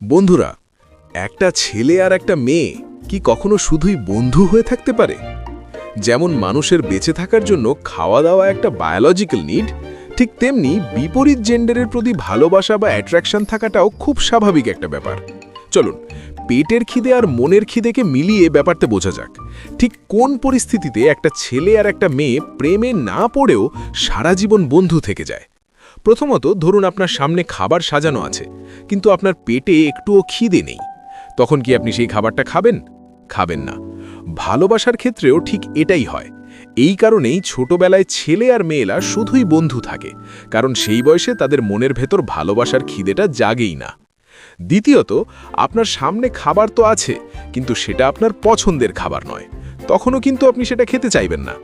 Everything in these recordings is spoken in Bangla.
বন্ধুরা, একটা ছেলে আর একটা মেয়ে কি কখনো শুধুই বন্ধু হয়ে থাকতে পারে? যেমন মানুষের বেঁচে থাকার জন্য খাওয়া দাওয়া একটা বায়োলজিক্যাল নিড, ঠিক তেমনি বিপরীত জেন্ডারের প্রতি ভালোবাসা বা অ্যাট্রাকশন থাকাটাও খুব স্বাভাবিক একটা ব্যাপার। চলুন পেটের খিদে আর মনের খিদেকে মিলিয়ে ব্যাপারটা বোঝা যাক। ঠিক কোন পরিস্থিতিতে একটা ছেলে আর একটা মেয়ে প্রেমে না পড়েও সারা জীবন বন্ধু থেকে যায়। প্রথমত ধরুন আপনার সামনে খাবার সাজানো আছে, কিন্তু আপনার পেটে একটুও খিদে নেই। তখন কি আপনি সেই খাবারটা খাবেন? খাবেন না। ভালোবাসার ক্ষেত্রেও ঠিক এটাই হয়। এই কারণেই ছোটবেলায় ছেলে আর মেয়েরা শুধুই বন্ধু থাকে, কারণ সেই বয়সে তাদের মনের ভেতর ভালোবাসার খিদেটা জাগেই না। দ্বিতীয়ত, আপনার সামনে খাবার তো আছে, কিন্তু সেটা আপনার পছন্দের খাবার নয়। তখনও কিন্তু আপনি সেটা খেতে চাইবেন না।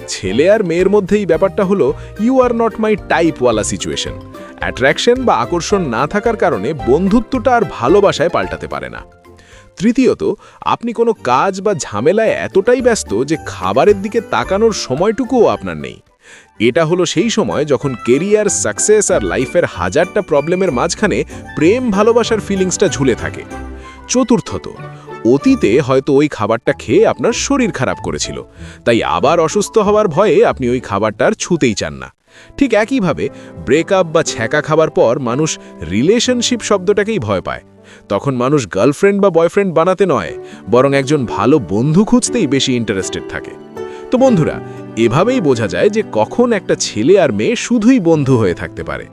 ছেলে আর মেয়ের মধ্যে এই ব্যাপারটা হলো ইউ আর নট মাই টাইপওয়ালা সিচুয়েশন। অ্যাট্রাকশন বা আকর্ষণ না থাকার কারণে বন্ধুত্বটা আর ভালোবাসায় পাল্টাতে পারে না। তৃতীয়ত, আপনি কোনো কাজ বা ঝামেলায় এতটাই ব্যস্ত যে খাবারের দিকে তাকানোর সময়টুকুও আপনার নেই। এটা হলো সেই সময় যখন কেরিয়ার, সাকসেস আর লাইফের হাজারটা প্রবলেমের মাঝখানে প্রেম ভালোবাসার ফিলিংসটা ঝুলে থাকে। চতুর্থত, অতীতে হয়তো ওই খাবারটা খেয়ে আপনার শরীর খারাপ করেছিল, তাই আবার অসুস্থ হওয়ার ভয়ে আপনি ওই খাবারটার ছুঁতেই চান না। ঠিক একইভাবে ব্রেকআপ বা ছ্যাঁকা খাবার পর মানুষ রিলেশনশিপ শব্দটাকেই ভয় পায়। তখন মানুষ গার্লফ্রেন্ড বা বয়ফ্রেন্ড বানাতে নয়, বরং একজন ভালো বন্ধু খুঁজতেই বেশি ইন্টারেস্টেড থাকে। তো বন্ধুরা, এভাবেই বোঝা যায় যে কখন একটা ছেলে আর মেয়ে শুধুই বন্ধু হয়ে থাকতে পারে।